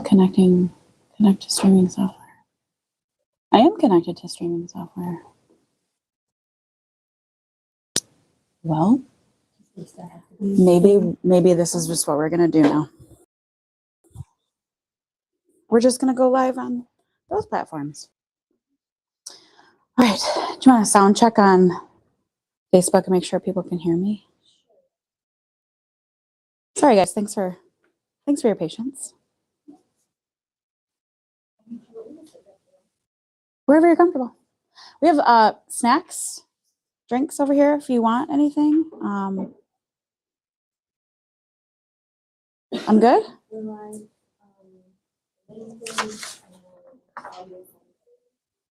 Connect to streaming software. I am connected to streaming software. Well, maybe this is just what we're gonna do now. We're just gonna go live on those platforms. All right. Do you want to sound check on Facebook and make sure people can hear me? Sorry, guys. Thanks for your patience. Wherever you're comfortable. We have snacks, drinks over here if you want anything. I'm good.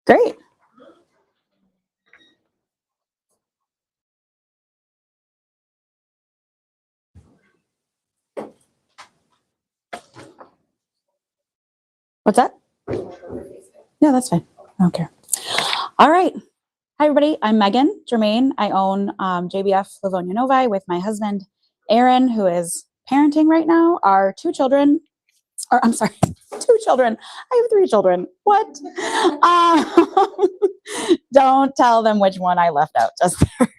Great. What's that? Yeah, that's fine. I don't care. All right. Hi, everybody. I'm Megan Germain. I own JBF Livonia Novi with my husband, Aaron, who is parenting right now. Our two children. I'm sorry, 2 children. I have 3 children. What? Don't tell them which one I left out just there.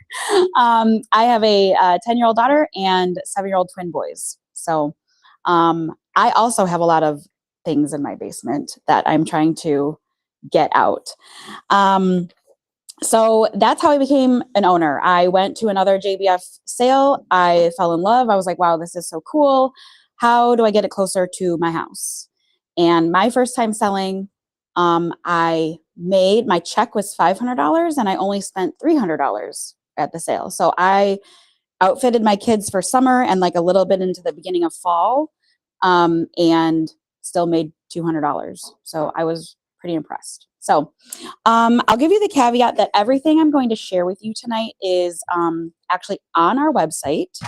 I have a 10-year-old daughter and 7-year-old twin boys. So I also have a lot of things in my basement that I'm trying to get out. So that's how I became an owner. I went to another JBF sale. I fell in love. I was like, wow, this is so cool. How do I get it closer to my house? And my first time selling, my check was $500 and I only spent $300 at the sale. So I outfitted my kids for summer and like a little bit into the beginning of fall, and still made $200. So I was pretty impressed. So I'll give you the caveat that everything I'm going to share with you tonight is actually on our website.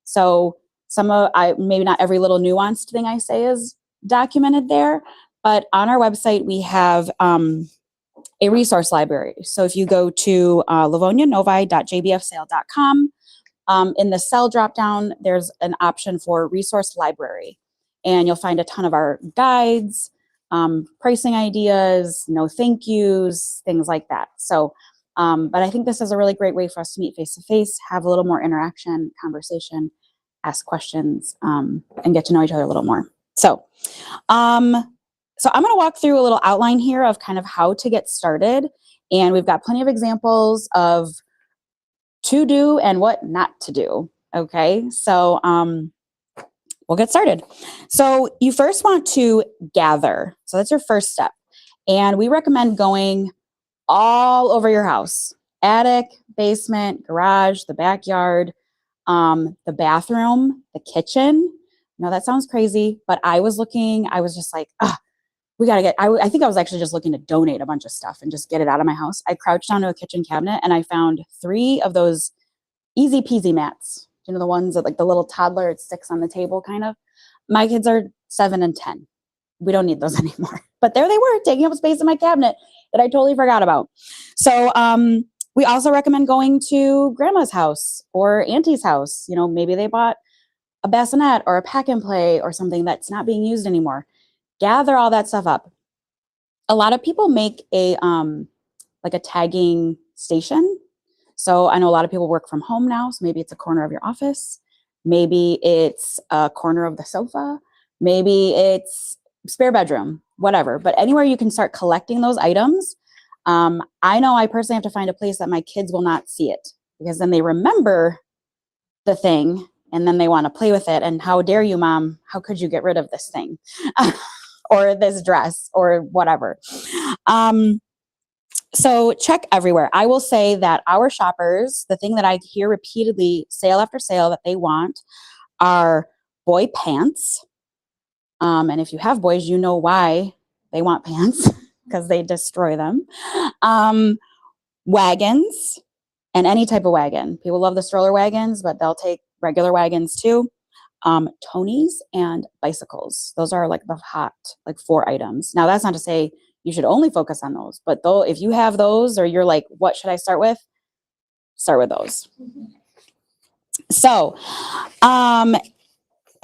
So maybe not every little nuanced thing I say is documented there, but on our website we have a resource library. So if you go to livonianovi.jbfsale.com, in the cell dropdown, there's an option for resource library, and you'll find a ton of our guides, pricing ideas, no thank yous, things like that. So, but I think this is a really great way for us to meet face to face, have a little more interaction, conversation, ask questions, and get to know each other a little more. So I'm going to walk through a little outline here of kind of how to get started. And we've got plenty of examples of to do and what not to do. Okay. So, we'll get started. So you first want to gather. So that's your first step. And we recommend going all over your house, attic, basement, garage, the backyard, the bathroom, the kitchen. No, that sounds crazy, but I was just like, we got to I think I was actually just looking to donate a bunch of stuff and just get it out of my house. I crouched down to a kitchen cabinet and I found 3 of those easy peasy mats. You know, the ones that like the little toddler, it sticks on the table kind of. My kids are 7 and 10. We don't need those anymore. But there they were, taking up space in my cabinet that I totally forgot about. So we also recommend going to grandma's house or auntie's house. You know, maybe they bought a bassinet or a pack and play or something that's not being used anymore. Gather all that stuff up. A lot of people make a like a tagging station. So I know a lot of people work from home now. So maybe it's a corner of your office. Maybe it's a corner of the sofa. Maybe it's spare bedroom, whatever. But anywhere you can start collecting those items. I know I personally have to find a place that my kids will not see it, because then they remember the thing and then they want to play with it. And how dare you, Mom? How could you get rid of this thing or this dress or whatever? So check everywhere. I will say that our shoppers, the thing that I hear repeatedly, sale after sale, that they want are boy pants. And if you have boys, you know why they want pants, because they destroy them. Wagons, and any type of wagon. People love the stroller wagons, but they'll take regular wagons too. Tonies and bicycles. Those are like the hot, like 4 items. Now that's not to say you should only focus on those, but though if you have those, or you're like, what should I start with? Start with those. So,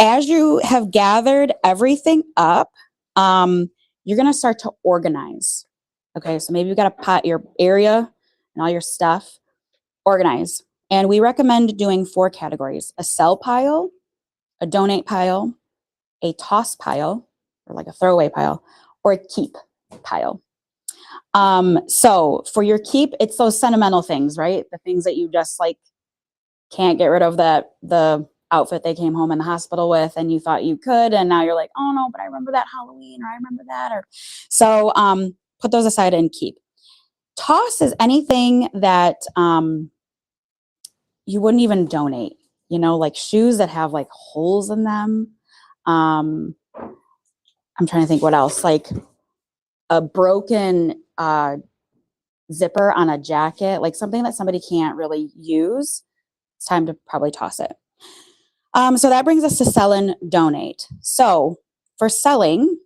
As you have gathered everything up, you're going to start to organize. Okay, so maybe you've got to pot your area and all your stuff, organize. And we recommend doing 4 categories: a sell pile, a donate pile, a toss pile, or like a throwaway pile, or a keep pile. So for your keep, it's those sentimental things, right? The things that you just like can't get rid of, the outfit they came home in the hospital with and you thought you could, and now you're like, oh no, but I remember that Halloween, or I remember that. Or so put those aside and keep. Toss is anything that you wouldn't even donate, you know, like shoes that have like holes in them. I'm trying to think what else, like a broken zipper on a jacket, like something that somebody can't really use. It's time to probably toss it. So that brings us to sell and donate. So for selling,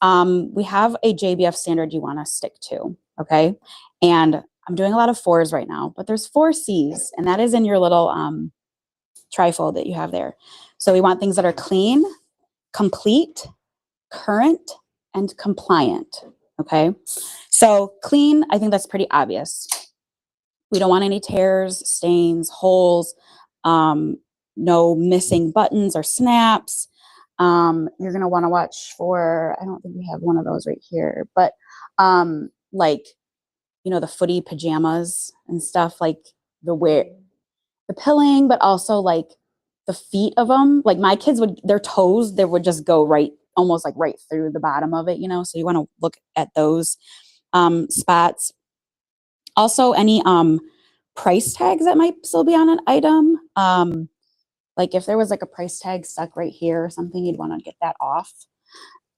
we have a JBF standard you want to stick to, okay? And I'm doing a lot of 4s right now, but there's 4 C's, and that is in your little trifold that you have there. So we want things that are clean, complete, current, and compliant, okay? So clean, I think that's pretty obvious. We don't want any tears, stains, holes, no missing buttons or snaps. You're going to want to watch for, I don't think we have one of those right here, but like, you know, the footy pajamas and stuff, like the pilling, but also like the feet of them. Like my kids their toes, they would just go right, almost like right through the bottom of it, you know? So you want to look at those spots. Also any price tags that might still be on an item. Like if there was like a price tag stuck right here or something, you'd want to get that off.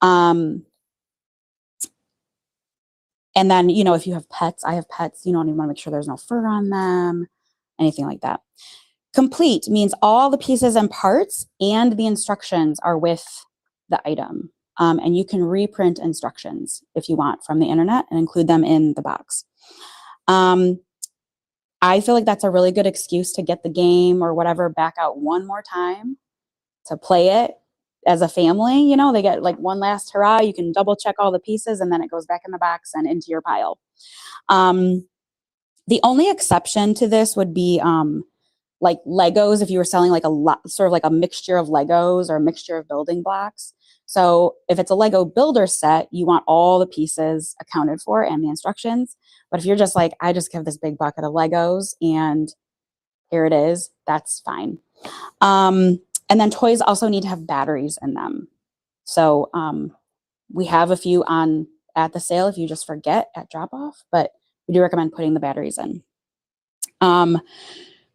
And then, you know, if you have pets, I have pets, you don't even want to make sure there's no fur on them, anything like that. Complete means all the pieces and parts and the instructions are with the item. And you can reprint instructions if you want from the internet and include them in the box. I feel like that's a really good excuse to get the game or whatever back out one more time to play it as a family. You know, they get like one last hurrah. You can double check all the pieces and then it goes back in the box and into your pile. The only exception to this would be like Legos, if you were selling like sort of like a mixture of Legos or a mixture of building blocks. So if it's a Lego builder set, you want all the pieces accounted for and the instructions. But if you're just like, I just have this big bucket of Legos and here it is, that's fine. And then toys also need to have batteries in them. So we have a few at the sale if you just forget at drop off, but we do recommend putting the batteries in.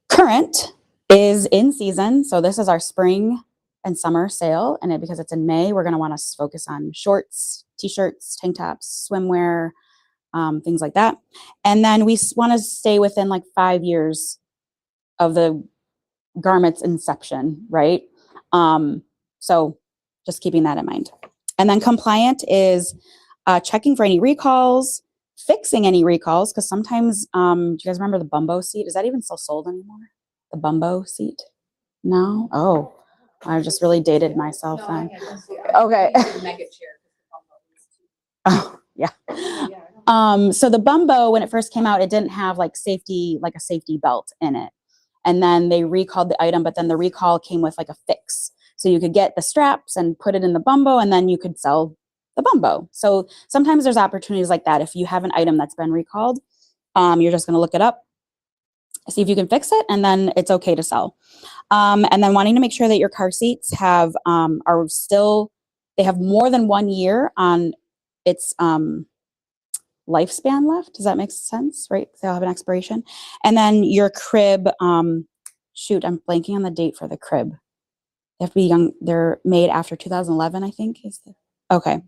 Current is in season. So this is our spring and summer sale. And because it's in May, we're going to want to focus on shorts, t-shirts, tank tops, swimwear, things like that. And then we want to stay within like 5 years of the garment's inception, right? So just keeping that in mind. And then compliant is checking for any recalls, fixing any recalls, because sometimes, do you guys remember the Bumbo seat? Is that even still sold anymore? The Bumbo seat? No? Oh, I just really dated myself then. Okay. Oh, yeah. So the Bumbo, when it first came out, it didn't have like a safety belt in it. And then they recalled the item, but then the recall came with like a fix. So you could get the straps and put it in the Bumbo, and then you could sell the Bumbo. So sometimes there's opportunities like that. If you have an item that's been recalled, you're just going to look it up, see if you can fix it, and then it's okay to sell. And then wanting to make sure that your car seats they have more than 1 year on its lifespan left. Does that make sense? Right? They'll have an expiration. And then your crib, shoot, I'm blanking on the date for the crib. They have to be young. They're made after 2011, I think. Okay.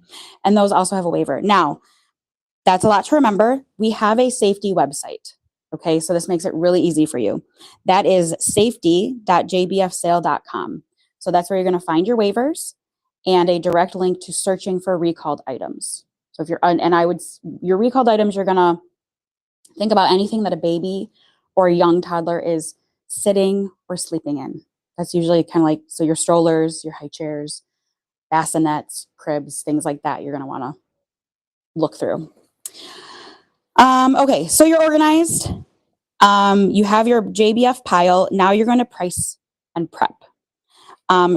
And those also have a waiver. Now, that's a lot to remember. We have a safety website. Okay, so this makes it really easy for you. That is safety.jbfsale.com. So that's where you're going to find your waivers and a direct link to searching for recalled items. So if your recalled items, you're going to think about anything that a baby or a young toddler is sitting or sleeping in. That's usually kind of like, so your strollers, your high chairs, bassinets, cribs, things like that, you're going to want to look through. Okay, so you're organized. You have your JBF pile. Now you're going to price and prep.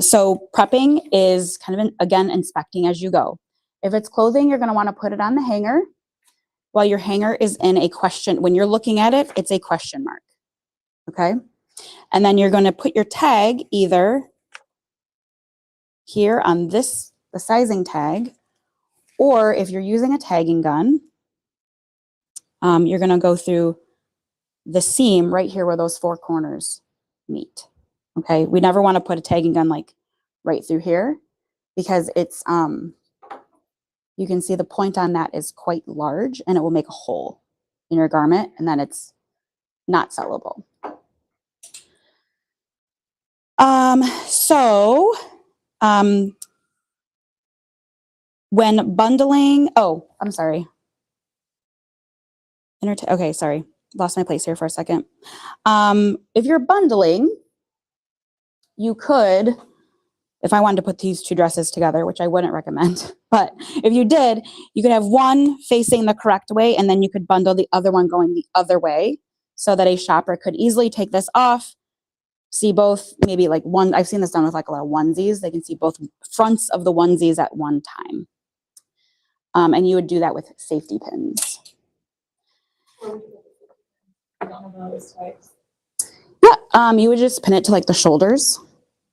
So prepping is kind of, again, inspecting as you go. If it's clothing, you're going to want to put it on the hanger. While your hanger is in a question, when you're looking at it, it's a question mark. Okay. And then you're going to put your tag either here on this, the sizing tag, or if you're using a tagging gun, you're going to go through the seam right here where those four corners meet. Okay. We never want to put a tagging gun like right through here because it's, you can see the point on that is quite large and it will make a hole in your garment and then it's not sellable. When bundling, oh, I'm sorry. Okay, sorry. Lost my place here for a second. If you're bundling, you could, if I wanted to put these two dresses together, which I wouldn't recommend, but if you did, you could have one facing the correct way and then you could bundle the other one going the other way so that a shopper could easily take this off, see both, maybe like one, I've seen this done with like a lot of onesies. They can see both fronts of the onesies at one time. And you would do that with safety pins. Yeah, you would just pin it to like the shoulders.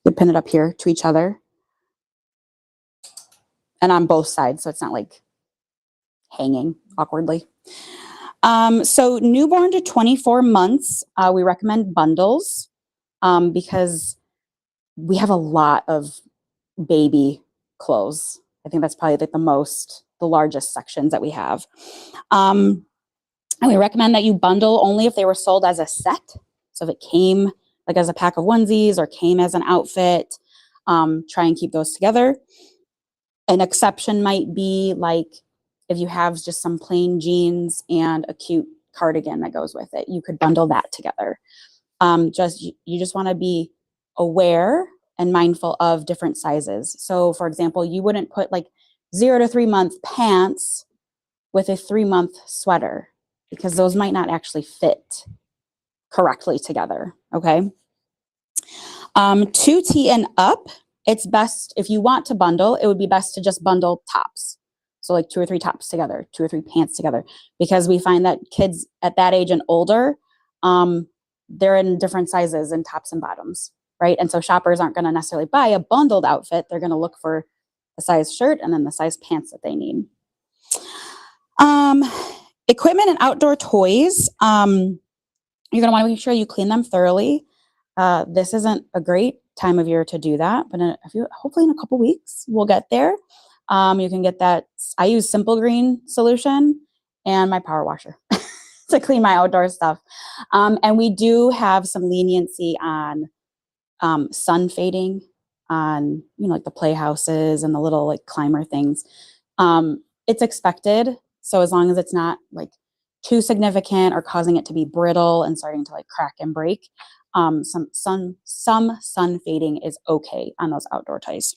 You'd pin it up here to each other. And on both sides, so it's not like hanging awkwardly. So newborn to 24 months, we recommend bundles because we have a lot of baby clothes. I think that's probably like the largest sections that we have. And we recommend that you bundle only if they were sold as a set. So if it came like as a pack of onesies or came as an outfit, try and keep those together. An exception might be like if you have just some plain jeans and a cute cardigan that goes with it, you could bundle that together. You just want to be aware and mindful of different sizes. So for example, you wouldn't put like 0 to 3 month pants with a 3-month sweater because those might not actually fit correctly together. Okay. 2T and up, it's best if you want to bundle, it would be best to just bundle tops. So like 2 or 3 tops together, 2 or 3 pants together, because we find that kids at that age and older, they're in different sizes in tops and bottoms, right? And so shoppers aren't going to necessarily buy a bundled outfit. They're going to look for the size shirt and then the size pants that they need. Equipment and outdoor toys. You're going to want to make sure you clean them thoroughly. This isn't a great time of year to do that, but hopefully in a couple weeks, we'll get there. You can get that. I use Simple Green solution and my power washer to clean my outdoor stuff. And we do have some leniency on sun fading on, like the playhouses and the little like climber things. It's expected. So as long as it's not like too significant or causing it to be brittle and starting to like crack and break, some sun fading is okay on those outdoor toys.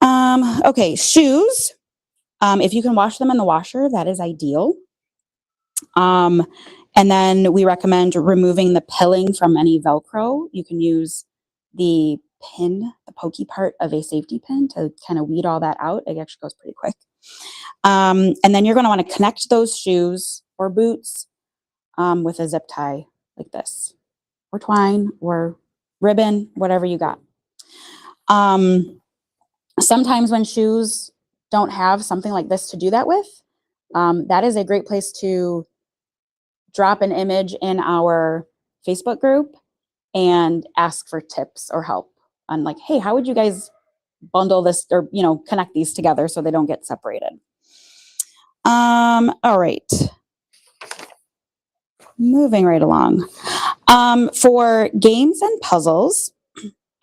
Okay, shoes. If you can wash them in the washer, that is ideal. And then we recommend removing the pilling from any Velcro. You can use the pin, the pokey part of a safety pin to kind of weed all that out. It actually goes pretty quick. And then you're going to want to connect those shoes or boots with a zip tie like this, or twine or ribbon, whatever you got. Sometimes when shoes don't have something like this to do that with, that is a great place to drop an image in our Facebook group and ask for tips or help on like, hey, how would you guys bundle this or, connect these together so they don't get separated? All right. Moving right along. For games and puzzles,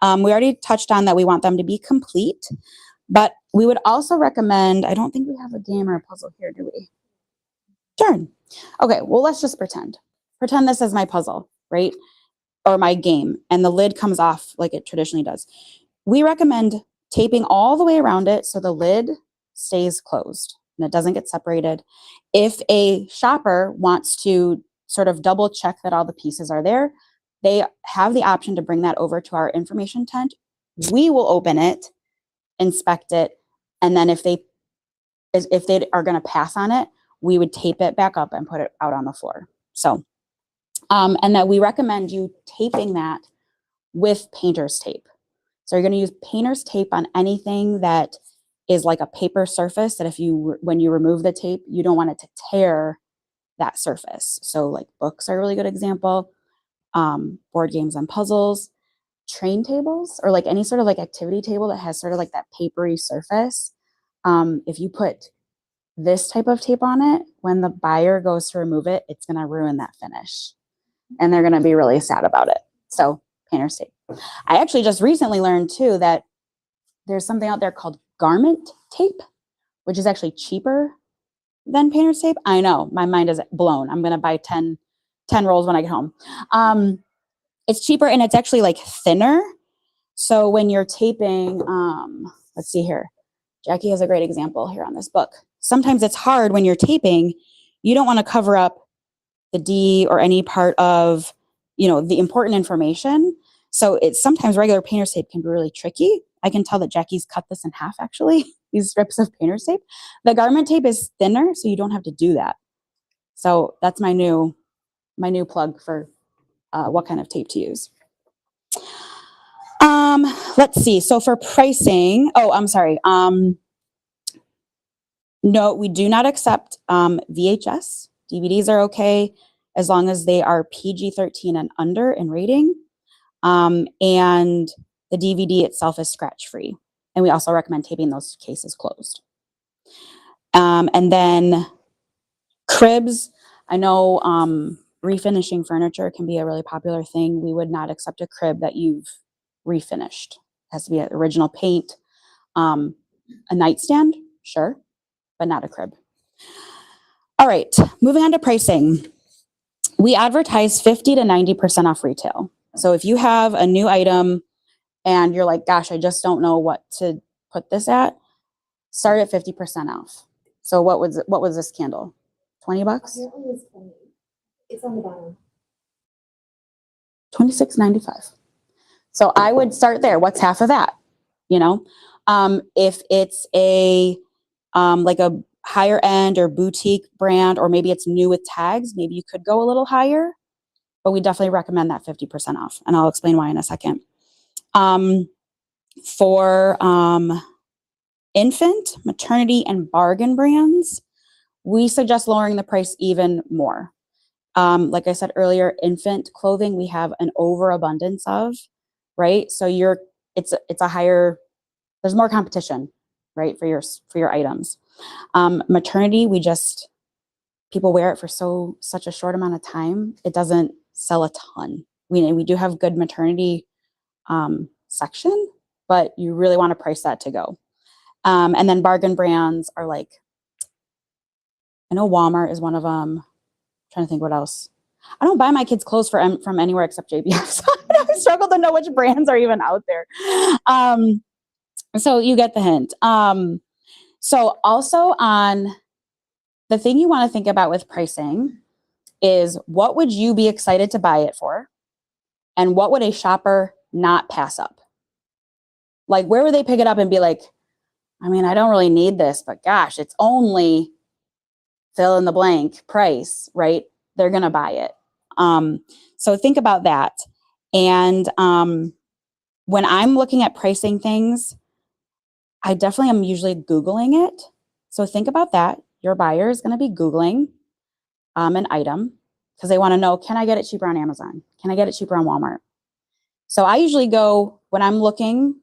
we already touched on that we want them to be complete, but we would also recommend, I don't think we have a game or a puzzle here, do we? Darn. Okay, well, let's just pretend. Pretend this is my puzzle, right? or my game, and the lid comes off like it traditionally does, we recommend taping all the way around it so the lid stays closed and it doesn't get separated. If a shopper wants to sort of double check that all the pieces are there, they have the option to bring that over to our information tent. We will open it, inspect it, and then if they are going to pass on it, we would tape it back up and put it out on the floor. So, and that we recommend you taping that with painter's tape. So you're going to use painter's tape on anything that is like a paper surface that when you remove the tape, you don't want it to tear that surface. So like books are a really good example, board games and puzzles, train tables, or like any sort of like activity table that has sort of like that papery surface. If you put this type of tape on it, when the buyer goes to remove it, it's going to ruin that finish. And they're going to be really sad about it. So painter's tape. I actually just recently learned too that there's something out there called garment tape, which is actually cheaper than painter's tape. I know, my mind is blown. I'm going to buy 10 rolls when I get home. It's cheaper and it's actually like thinner. So when you're taping, let's see here. Jackie has a great example here on this book. Sometimes it's hard when you're taping. You don't want to cover up the D or any part of, the important information. So it's sometimes regular painter's tape can be really tricky. I can tell that Jackie's cut this in half, actually, these strips of painter's tape. The garment tape is thinner, so you don't have to do that. So that's my new plug for what kind of tape to use. Let's see. So for pricing, I'm sorry. No, we do not accept VHS. DVDs are okay as long as they are PG-13 and under in rating. And the DVD itself is scratch-free. And we also recommend taping those cases closed. And then cribs. I know refinishing furniture can be a really popular thing. We would not accept a crib that you've refinished. It has to be original paint. A nightstand, sure, but not a crib. All right, moving on to pricing. We advertise 50 to 90% off retail. So if you have a new item and you're like, gosh, I just don't know what to put this at, start at 50% off. So what was this candle? 20 bucks? It's on the bottom. $26.95. So I would start there. What's half of that? If it's a like a higher end or boutique brand, or maybe it's new with tags, maybe you could go a little higher, but we definitely recommend that 50% off. And I'll explain why in a second. For infant, maternity, and bargain brands, we suggest lowering the price even more. Like I said earlier, infant clothing, we have an overabundance of, right? So it's a higher, there's more competition, right? For your items. Maternity, people wear it for such a short amount of time. It doesn't sell a ton. We do have good maternity section, but you really want to price that to go. And then bargain brands are like, I know Walmart is one of them. I'm trying to think what else. I don't buy my kids' clothes from anywhere except JBF. So I struggle to know which brands are even out there. So you get the hint. So also on the thing you want to think about with pricing is what would you be excited to buy it for? And what would a shopper not pass up? Like, where would they pick it up and be like, I mean, I don't really need this, but gosh, it's only fill in the blank price, right? They're going to buy it. So think about that. And when I'm looking at pricing things, I definitely am usually Googling it. So think about that. Your buyer is going to be Googling an item because they want to know, can I get it cheaper on Amazon? Can I get it cheaper on Walmart? So I usually go, when I'm looking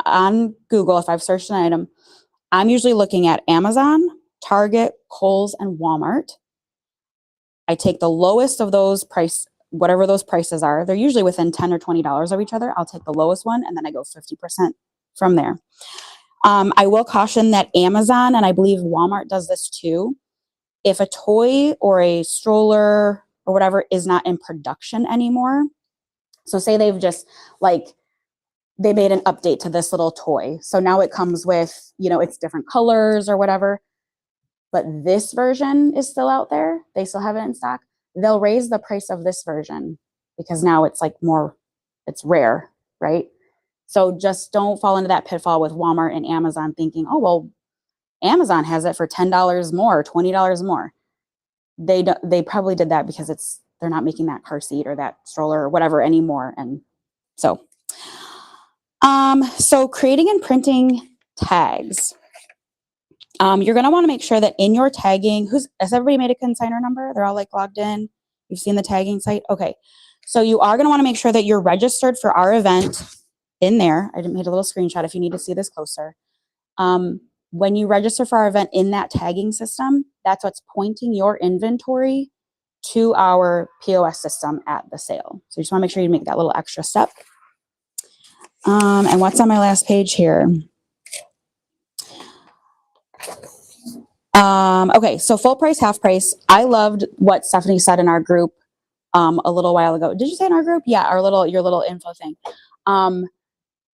on Google, if I've searched an item, I'm usually looking at Amazon, Target, Kohl's, and Walmart. I take the lowest of those whatever those prices are. They're usually within $10 or $20 of each other. I'll take the lowest one and then I go 50% from there. I will caution that Amazon, and I believe Walmart does this too, if a toy or a stroller or whatever is not in production anymore, So say they've just like, they made an update to this little toy. So now it comes with, you know, it's different colors or whatever, but this version is still out there. They still have it in stock. They'll raise the price of this version because now it's like more, it's rare, right? So just don't fall into that pitfall with Walmart and Amazon thinking, oh, well, Amazon has it for $10 more, $20 more. They probably did that because they're not making that car seat or that stroller or whatever anymore. And so creating and printing tags. You're going to want to make sure that in your tagging, has everybody made a consignor number? They're all like logged in. You've seen the tagging site. Okay. So you are going to want to make sure that you're registered for our event in there. I made a little screenshot if you need to see this closer. When you register for our event in that tagging system, that's what's pointing your inventory to our POS system at the sale. So you just want to make sure you make that little extra step. And what's on my last page here? Okay, so full price, half price. I loved what Stephanie said in our group a little while ago. Did you say in our group? Yeah, your little info thing.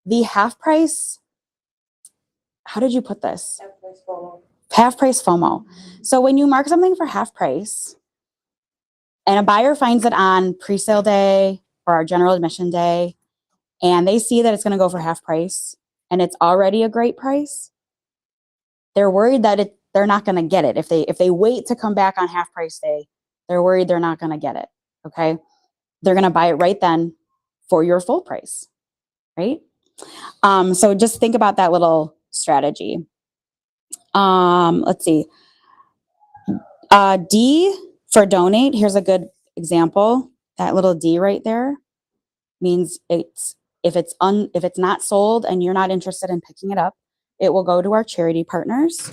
The half price, how did you put this? Half price FOMO. Half price FOMO. So when you mark something for half price and a buyer finds it on pre-sale day or our general admission day, and they see that it's going to go for half price and it's already a great price, they're worried that they're not going to get it. If they wait to come back on half price day, they're worried they're not going to get it. Okay. They're going to buy it right then for your full price. Right. So just think about that little strategy. Let's see. D for donate. Here's a good example. That little D right there means if it's not sold and you're not interested in picking it up, it will go to our charity partners.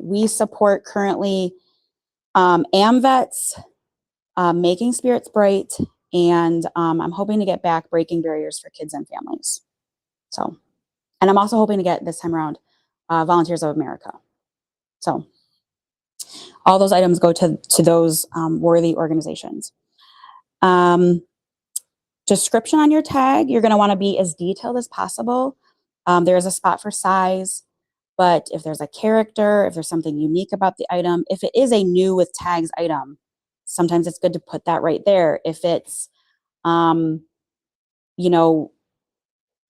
We support currently AMVETS, Making Spirits Bright, and I'm hoping to get back Breaking Barriers for Kids and Families. So, and I'm also hoping to get this time around Volunteers of America. So all those items go to those worthy organizations. Description on your tag, you're going to want to be as detailed as possible. There is a spot for size, but if there's a character, if there's something unique about the item, if it is a new with tags item, sometimes it's good to put that right there. If it's, you know,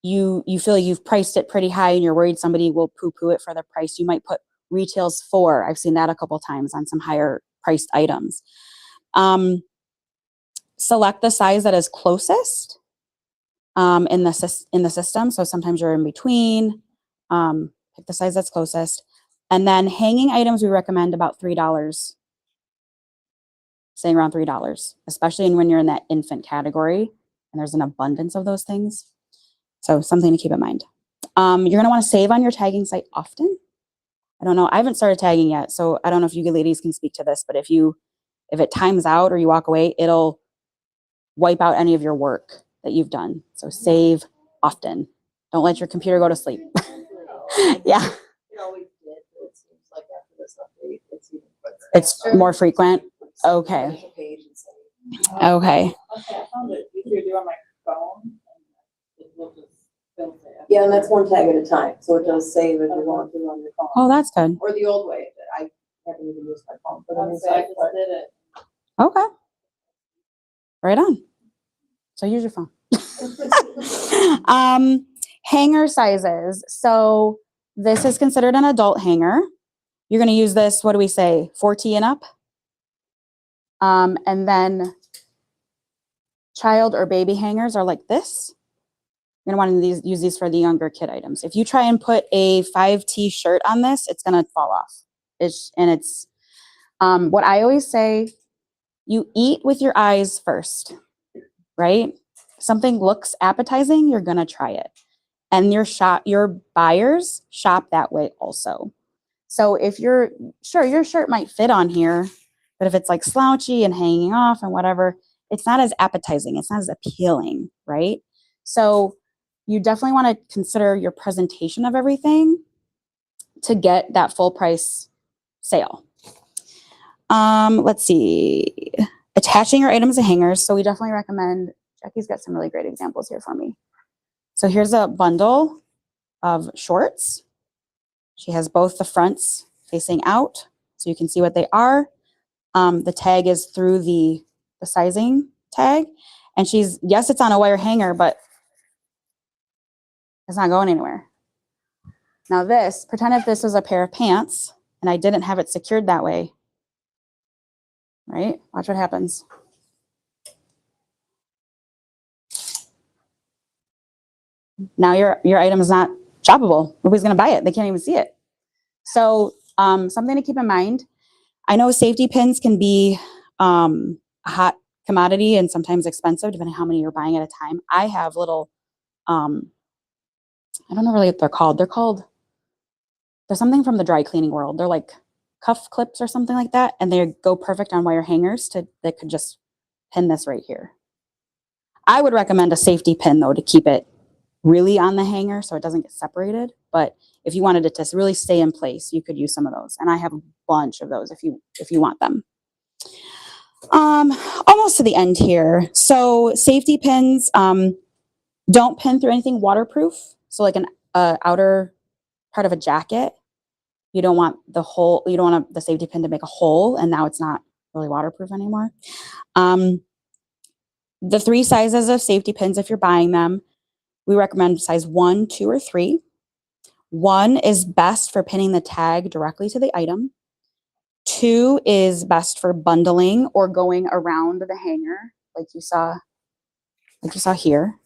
you feel you've priced it pretty high and you're worried somebody will poo-poo it for the price, you might put retails for. I've seen that a couple times on some higher priced items. Select the size that is closest in the system. So sometimes you're in between. Pick the size that's closest. And then hanging items, we recommend about $3. Staying around $3, especially when you're in that infant category and there's an abundance of those things. So something to keep in mind. You're going to want to save on your tagging site often. I don't know. I haven't started tagging yet, so I don't know if you ladies can speak to this, but if it times out or you walk away, it'll wipe out any of your work that you've done. So save often. Don't let your computer go to sleep. Yeah. It always did, but it seems like after this update, it's even quicker. It's more frequent. Okay. Okay. Okay, I found it easier to do on my phone. It will just filter it. Yeah, and that's one tag at a time, so it does save if you're going through on your phone. Oh, that's good. Or the old way, I haven't even used my phone for the new I site. just did it. Okay. Right on. So use your phone. Hanger sizes. So this is considered an adult hanger. You're going to use this, what do we say, 4T and up? And then child or baby hangers are like this. You're going to want to use these for the younger kid items. If you try and put a 5T shirt on this, it's going to fall off. It's what I always say, you eat with your eyes first, right? Something looks appetizing, you're going to try it. And your buyers shop that way also. So if your shirt might fit on here, but if it's like slouchy and hanging off and whatever, it's not as appetizing. It's not as appealing, right? So you definitely want to consider your presentation of everything to get that full price sale. Let's see. Attaching your items to hangers. So we definitely recommend Jackie's got some really great examples here for me. So here's a bundle of shorts. She has both the fronts facing out, so you can see what they are. The tag is through the sizing tag. And yes, it's on a wire hanger, but it's not going anywhere. Now pretend if this was a pair of pants and I didn't have it secured that way, right? Watch what happens. Now your item is not shoppable. Nobody's gonna buy it. They can't even see it. So something to keep in mind. I know safety pins can be a hot commodity and sometimes expensive depending on how many you're buying at a time. I have little, I don't know really what they're called. They're something from the dry cleaning world. They're like cuff clips or something like that. And they go perfect on wire hangers that could just pin this right here. I would recommend a safety pin though to keep it really on the hanger so it doesn't get separated. But if you wanted it to really stay in place, you could use some of those. And I have a bunch of those if you want them. Almost to the end here. So safety pins, don't pin through anything waterproof. So like an outer part of a jacket, you don't want the safety pin to make a hole and now it's not really waterproof anymore. The 3 sizes of safety pins, if you're buying them, we recommend size 1, 2, or 3. 1 is best for pinning the tag directly to the item. 2 is best for bundling or going around the hanger, like you saw here.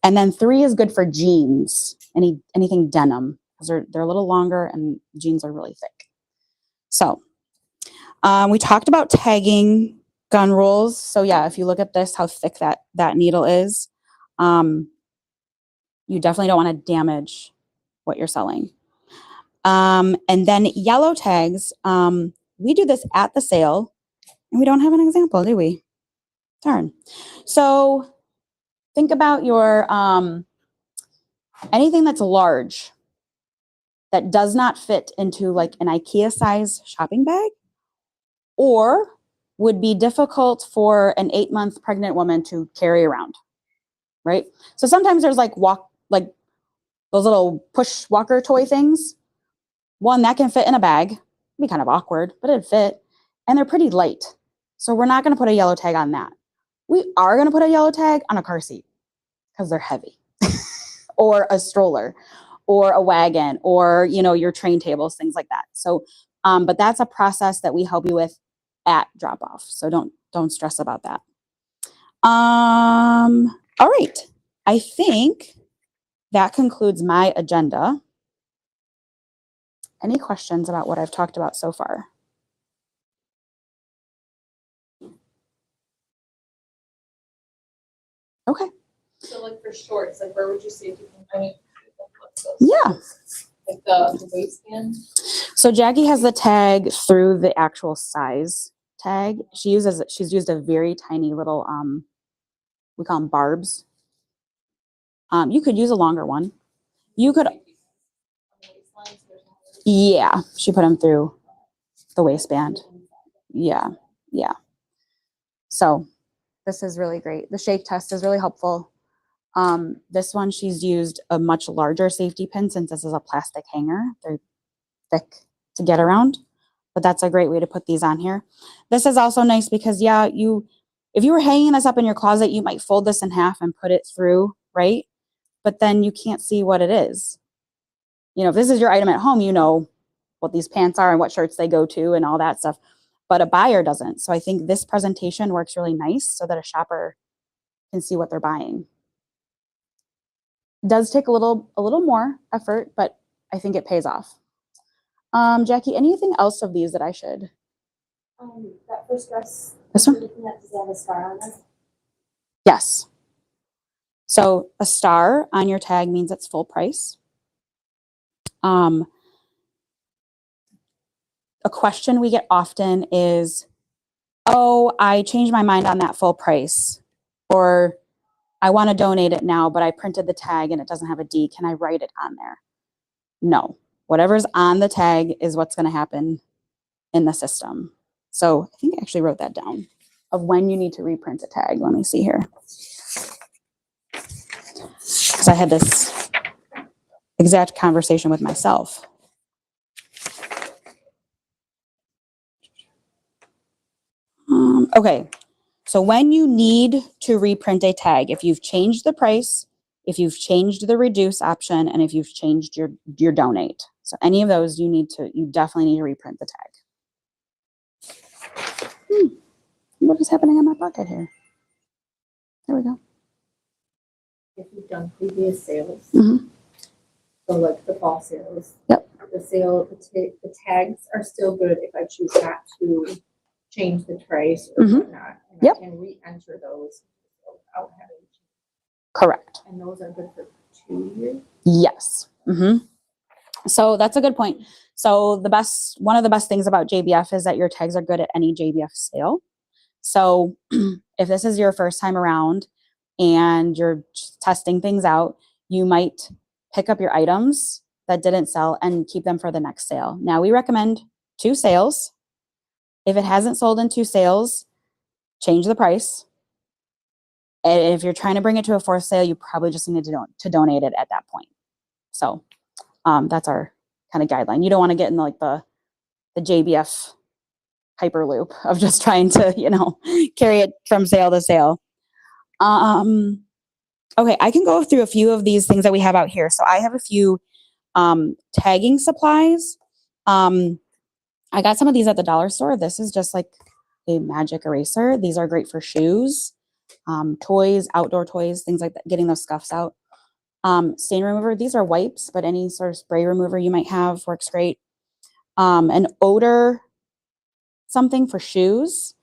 And then 3 is good for jeans, anything denim, because they're a little longer and jeans are really thick. So we talked about tagging gun rules. So yeah, if you look at this, how thick that needle is, you definitely don't want to damage what you're selling. And then yellow tags, we do this at the sale and we don't have an example, do we? Darn. So think about your, anything that's large that does not fit into like an IKEA size shopping bag or would be difficult for an 8-month pregnant woman to carry around, right? So sometimes there's like those little push walker toy things. One that can fit in a bag, it'd be kind of awkward, but it'd fit. And they're pretty light. So we're not gonna put a yellow tag on that. We are gonna put a yellow tag on a car seat because they're heavy or a stroller or a wagon or, your train tables, things like that. So, but that's a process that we help you with at drop off. So don't stress about that. All right. I think that concludes my agenda. Any questions about what I've talked about so far? Okay. So like for shorts, like where would you say Yeah. Like the waistband? So Jackie has the tag through the actual size tag. She's used a very tiny little, we call them barbs. You could use a longer one. You could, yeah, she put them through the waistband. Yeah. So this is really great. The shake test is really helpful. This one, she's used a much larger safety pin since this is a plastic hanger. They're thick to get around, but that's a great way to put these on here. This is also nice because if you were hanging this up in your closet, you might fold this in half and put it through, right? But then you can't see what it is. If this is your item at home, you know what these pants are and what shirts they go to and all that stuff, but a buyer doesn't. So I think this presentation works really nice so that a shopper can see what they're buying. It does take a little more effort, but I think it pays off. Jackie, anything else of these that I should? That first dress. This one? Does it have a star on it? Yes. So a star on your tag means it's full price. A question we get often is, oh, I changed my mind on that full price, or I want to donate it now, but I printed the tag and it doesn't have a D. Can I write it on there? No. Whatever's on the tag is what's going to happen in the system. So I think I actually wrote that down of when you need to reprint a tag. Let me see here. Because I had this exact conversation with myself. Okay, so when you need to reprint a tag, if you've changed the price, if you've changed the reduce option, and if you've changed your donate. So any of those you definitely need to reprint the tag. What is happening in my bucket here? There we go. If you've done previous sales, Mhm. so like the fall sales. Yep. The tags are still good if I choose not to change the price or Mhm. whatnot. And Yep. I can re-enter those without having to. Correct. And those are good for 2 years. Yes. So that's a good point. So one of the best things about JBF is that your tags are good at any JBF sale. So if this is your first time around and you're testing things out, you might pick up your items that didn't sell and keep them for the next sale. Now we recommend 2 sales. If it hasn't sold in 2 sales, change the price. And if you're trying to bring it to a 4th sale, you probably just need to donate it at that point. So that's our kind of guideline. You don't want to get in like the JBF hyperloop of just trying to, carry it from sale to sale. Okay, I can go through a few of these things that we have out here. So I have a few tagging supplies. I got some of these at the dollar store. This is just like a magic eraser. These are great for shoes, toys, outdoor toys, things like that, getting those scuffs out. Stain remover, these are wipes, but any sort of spray remover you might have works great. An odor something for shoes.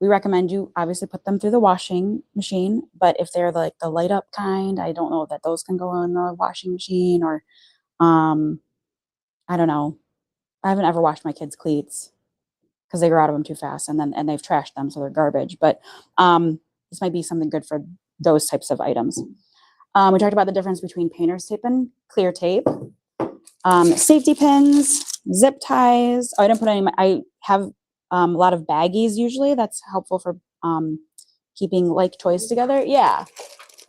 We recommend you obviously put them through the washing machine, but if they're like the light up kind, I don't know that those can go in the washing machine or, I don't know. I haven't ever washed my kids' cleats because they grow out of them too fast and they've trashed them. So they're garbage, but, this might be something good for those types of items. We talked about the difference between painter's tape and clear tape. Safety pins, zip ties. Oh, I didn't put any, I have a lot of baggies usually. That's helpful for keeping like toys together. Yeah,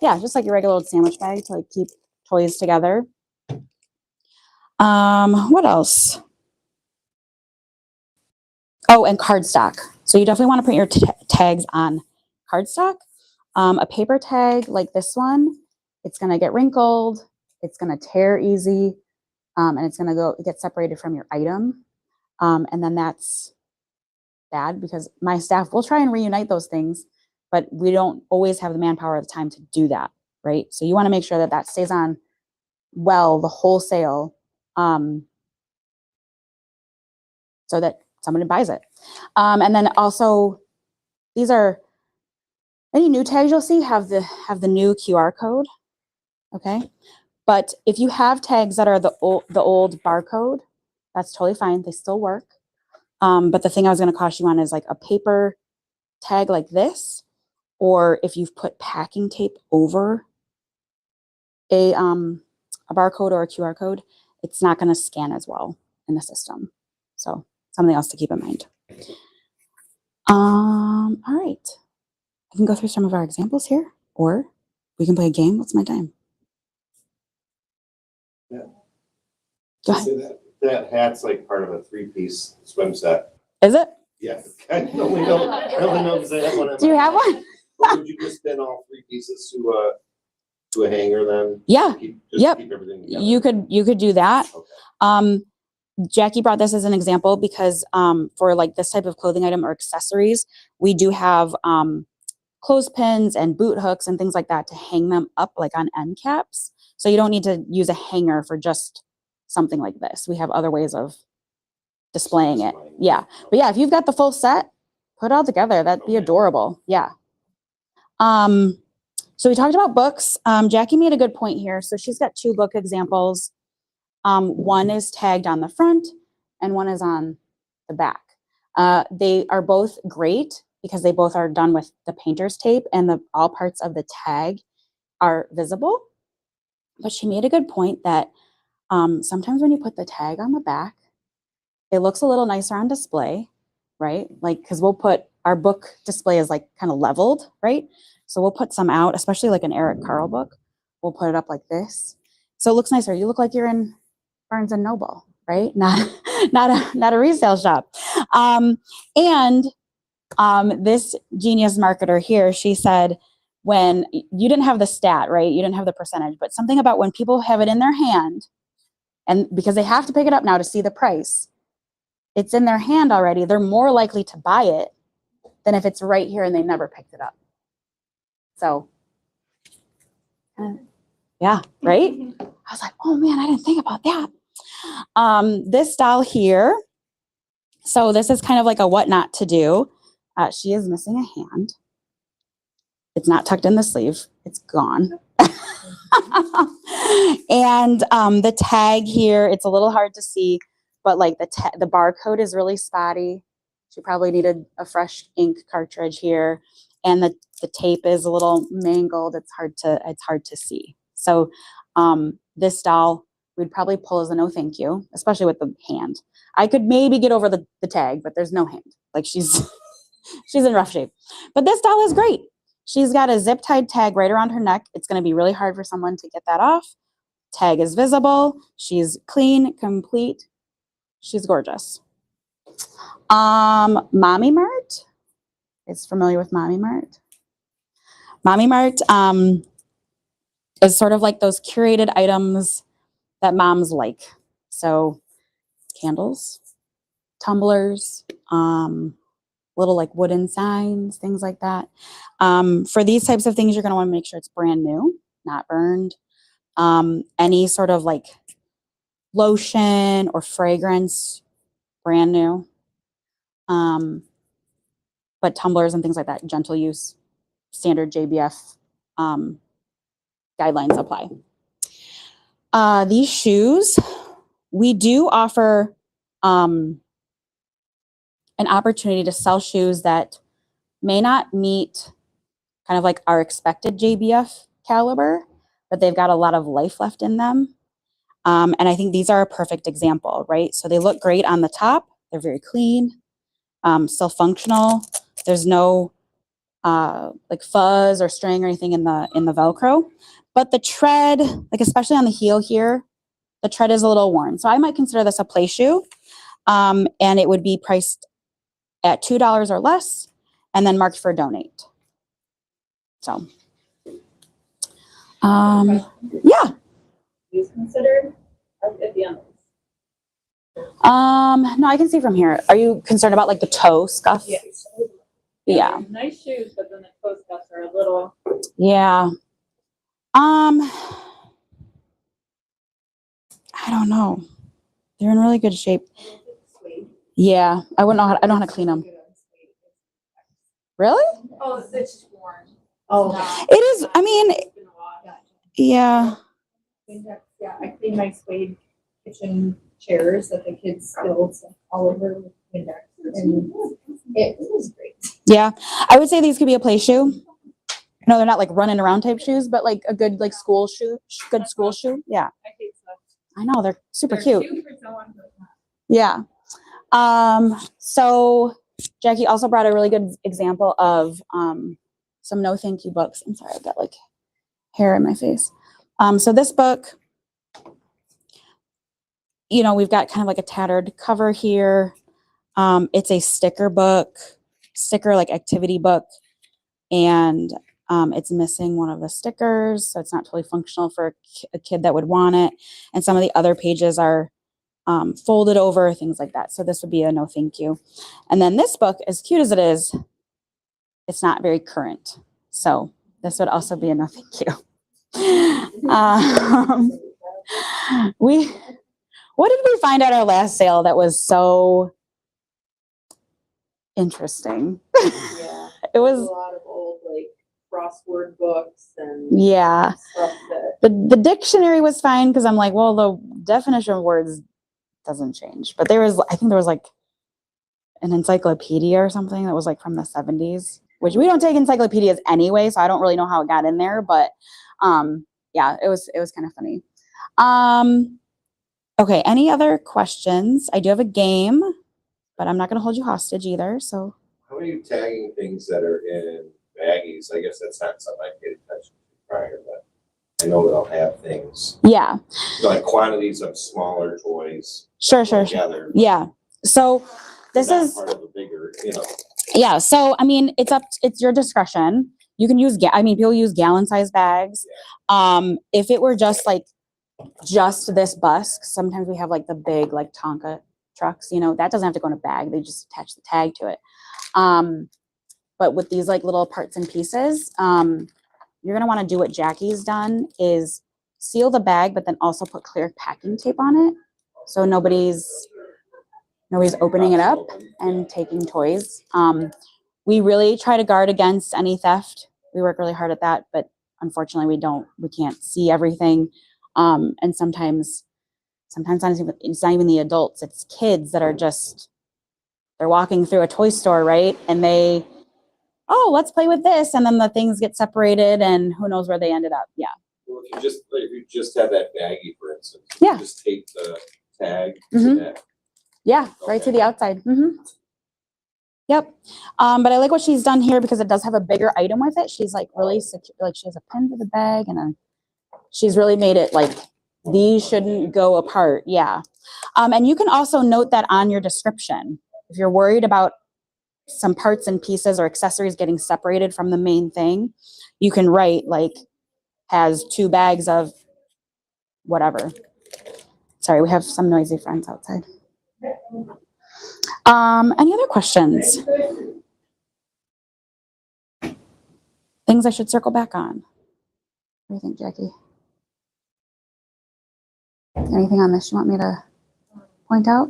just like your regular old sandwich bag to like keep toys together. What else? Oh, and cardstock. So you definitely want to print your tags on cardstock. A paper tag like this one, it's going to get wrinkled, it's going to tear easy, and it's going to get separated from your item. And then that's bad because my staff will try and reunite those things, but we don't always have the manpower or the time to do that, right? So you want to make sure that that stays on well the whole sale, so that somebody buys it. And then also, these are any new tags you'll see have the new QR code, okay? But if you have tags that are the old barcode, that's totally fine. They still work. But the thing I was going to caution you on is like a paper tag like this, or if you've put packing tape over a barcode or a QR code, it's not going to scan as well in the system. So something else to keep in mind. All right. I can go through some of our examples here, or we can play a game. What's my time? Yeah. Go ahead. So that hat's like part of a 3-piece swim set. Is it? Yeah. I only know because I have one. Do you have one? But would you just spin all 3 pieces to a hanger then? Yeah. Yep. Keep everything together? You could do that. Okay. Jackie brought this as an example because for like this type of clothing item or accessories, we do have clothespins and boot hooks and things like that to hang them up like on end caps. So you don't need to use a hanger for just something like this. We have other ways of displaying it. Yeah. But yeah, if you've got the full set, put it all together. That'd be adorable. Yeah. So we talked about books. Jackie made a good point here. So she's got 2 book examples. One is tagged on the front and one is on the back. They are both great because they both are done with the painter's tape and all parts of the tag are visible. But she made a good point that sometimes when you put the tag on the back, it looks a little nicer on display, right? Like, because we'll put our book display is like kind of leveled, right? So we'll put some out, especially like an Eric Carle book. We'll put it up like this. So it looks nicer. You look like you're in Barnes and Noble, right? Not a resale shop. This genius marketer here, she said, when you didn't have the stat, right? You didn't have the percentage, but something about when people have it in their hand, and because they have to pick it up now to see the price, it's in their hand already, they're more likely to buy it than if it's right here and they never picked it up. So, yeah, right? I was like, oh man, I didn't think about that. This doll here, so this is kind of like a what not to do. She is missing a hand. It's not tucked in the sleeve. It's gone. And the tag here, it's a little hard to see, but like the barcode is really spotty. She probably needed a fresh ink cartridge here. And the tape is a little mangled. It's hard to see. So this doll, we'd probably pull as a no thank you, especially with the hand. I could maybe get over the tag, but there's no hand. Like she's in rough shape. But this doll is great. She's got a zip tied tag right around her neck. It's going to be really hard for someone to get that off. Tag is visible. She's clean, complete. She's gorgeous. Mommy Mart is familiar with Mommy Mart. Mommy Mart is sort of like those curated items that moms like. So candles, tumblers, little like wooden signs, things like that. For these types of things, you're going to want to make sure it's brand new, not burned. Any sort of like lotion or fragrance, brand new. But tumblers and things like that, gentle use, standard JBF guidelines apply. These shoes, we do offer an opportunity to sell shoes that may not meet kind of like our expected JBF caliber, but they've got a lot of life left in them. And I think these are a perfect example, right? So they look great on the top. They're very clean, still functional. There's no like fuzz or string or anything in the Velcro, but the tread, like especially on the heel here, the tread is a little worn. So I might consider this a play shoe, and it would be priced at $2 or less, and then marked for donate. So, yeah. Use considered at the end. No, I can see from here. Are you concerned about like the toe scuff? Yes. Yeah. Nice shoes, but then the toe scuffs are a little. Yeah. I don't know. They're in really good shape. Yeah, I wouldn't know how. I don't know how to clean them. Really? Oh, it's just worn. Oh, It is. I mean, yeah. yeah, I clean my suede kitchen chairs that the kids spilled all over with Windex, and it was great. Yeah, I would say these could be a play shoe. No, they're not like running around type shoes, but like a good like school shoe, good school shoe. Yeah, I hate stuff. I know they're super They're cute. for someone who's not. Yeah. So Jackie also brought a really good example of some no thank you books. I'm sorry, I've got like hair in my face. So this book, you know, we've got kind of like a tattered cover here. It's a sticker book, like activity book, and it's missing one of the stickers, so it's not totally functional for a kid that would want it. And some of the other pages are folded over, things like that. So this would be a no thank you. And then this book, as cute as it is, it's not very current. So this would also be a no thank you. What did we find at our last sale that was so interesting? Yeah. It was a lot of old like crossword books and yeah. stuff that The dictionary was fine because I'm like, well, the definition of words doesn't change. But I think there was like an encyclopedia or something that was like from the 70s, which we don't take encyclopedias anyway, so I don't really know how it got in there. But yeah, it was kind of funny. Okay, any other questions? I do have a game, but I'm not going to hold you hostage either. So How are you tagging things that are in baggies? I guess that's not something I paid attention to prior, but I know that I'll have things, Yeah, like quantities of smaller toys sure. together. Yeah. So this not is, part of a bigger, yeah. So, I mean, it's your discretion. You can use, people use gallon size bags. If it were just like, just this bus, 'cause sometimes we have like the big, like Tonka trucks, that doesn't have to go in a bag. They just attach the tag to it. But with these like little parts and pieces, you're going to want to do what Jackie's done is seal the bag, but then also put clear packing tape on it. So nobody's opening it up and taking toys. We really try to guard against any theft. We work really hard at that, but unfortunately we can't see everything. And sometimes it's not even the adults, it's kids that are they're walking through a toy store, right? And let's play with this. And then the things get separated and who knows where they ended up. Yeah. Well, if you just have that baggie, for instance, Yeah. just tape the tag Mhm. to that. Yeah. Right to the outside. Yep. But I like what she's done here because it does have a bigger item with it. She's like really secure. Like she has a pin for the bag and she's really made it like these shouldn't go apart. Yeah. And you can also note that on your description. If you're worried about some parts and pieces or accessories getting separated from the main thing, you can write like has 2 bags of whatever. Sorry, we have some noisy friends outside. Any other questions? Things I should circle back on. What do you think, Jackie? Anything on this you want me to point out?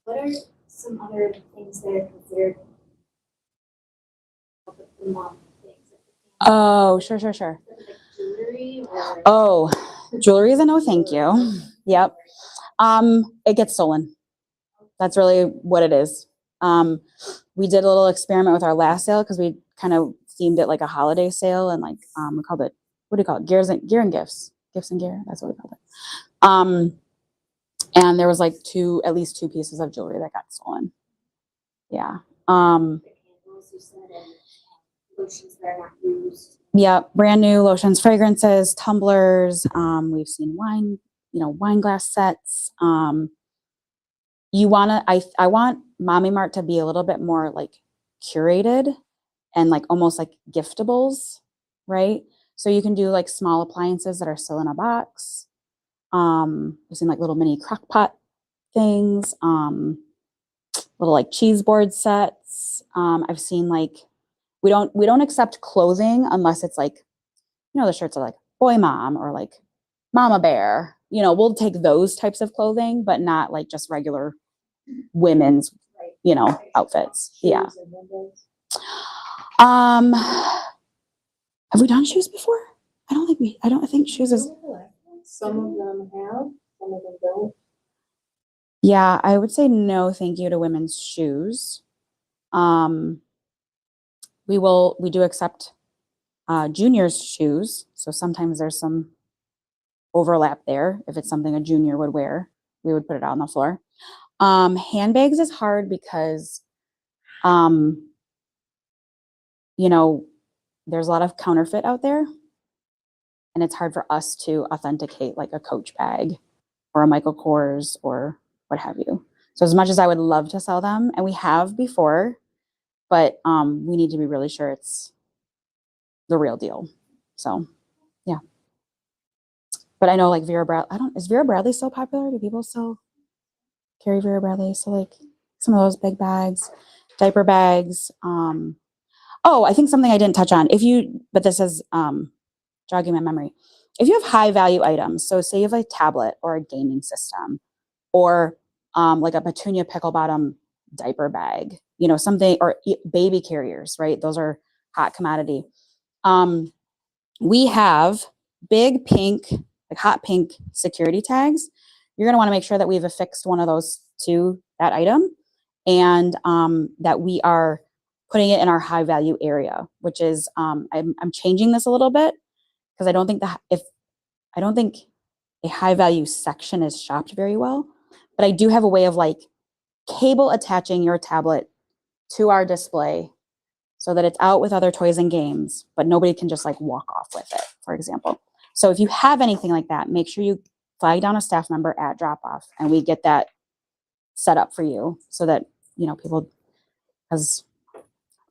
What are some other things that are considered the mom things? Oh, sure. Like jewelry or? Oh, jewelry is a no thank you. Yep. It gets stolen. That's really what it is. We did a little experiment with our last sale because we kind of themed it like a holiday sale and like we called it, what do you call it? Gear and gifts. Gifts and gear. That's what we called it. And there was like at least 2 pieces of jewelry that got stolen. Yeah. The candles you said and lotions that are not used. Yeah, brand new lotions, fragrances, tumblers. We've seen wine, wine glass sets. I want Mommy Mart to be a little bit more like curated and like almost like giftables, right? So you can do like small appliances that are still in a box. We've seen like little mini crock pot things, little like cheese board sets. I've seen like we don't accept clothing unless it's like, the shirts are like boy mom or like mama bear. We'll take those types of clothing, but not like just regular women's, outfits. Yeah. Have we done shoes before? I don't think shoes is. Some of them have, some of them don't. Yeah, I would say no thank you to women's shoes. We do accept juniors shoes. So sometimes there's some overlap there. If it's something a junior would wear, we would put it out on the floor. Handbags is hard because, there's a lot of counterfeit out there and it's hard for us to authenticate like a Coach bag or a Michael Kors or what have you. So as much as I would love to sell them, and we have before, but we need to be really sure it's the real deal. So, yeah. But I know like Vera Bradley, is Vera Bradley so popular? Do people still carry Vera Bradley? So like some of those big bags, diaper bags. I think something I didn't touch on. But this is jogging my memory. If you have high value items, so say you have a tablet or a gaming system or like a Petunia pickle bottom diaper bag, something, or baby carriers, right? Those are hot commodity. We have big pink, like hot pink security tags. You're going to want to make sure that we've affixed one of those to that item and that we are putting it in our high value area, which is, I'm changing this a little bit because I don't think a high value section is shopped very well, but I do have a way of like cable attaching your tablet to our display so that it's out with other toys and games, but nobody can just like walk off with it, for example. So if you have anything like that, make sure you flag down a staff member at drop off and we get that set up for you so that, you know, people, because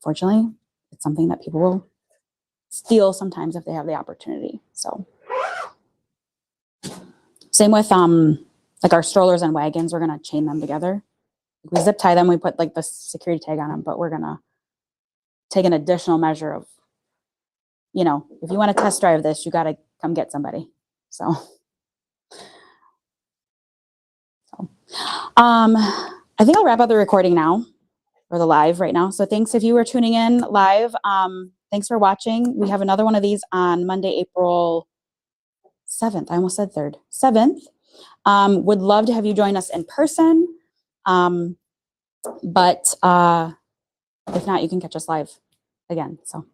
fortunately it's something that people will steal sometimes if they have the opportunity. So same with like our strollers and wagons, we're gonna chain them together. We zip tie them, we put like the security tag on them, but we're gonna take an additional measure of, you know, if you want to test drive this, you got to come get somebody. So, I think I'll wrap up the recording now, or the live right now. So thanks if you were tuning in live. Thanks for watching. We have another one of these on Monday, April 7th. I almost said 3rd. 7th. Would love to have you join us in person. But if not, you can catch us live again. So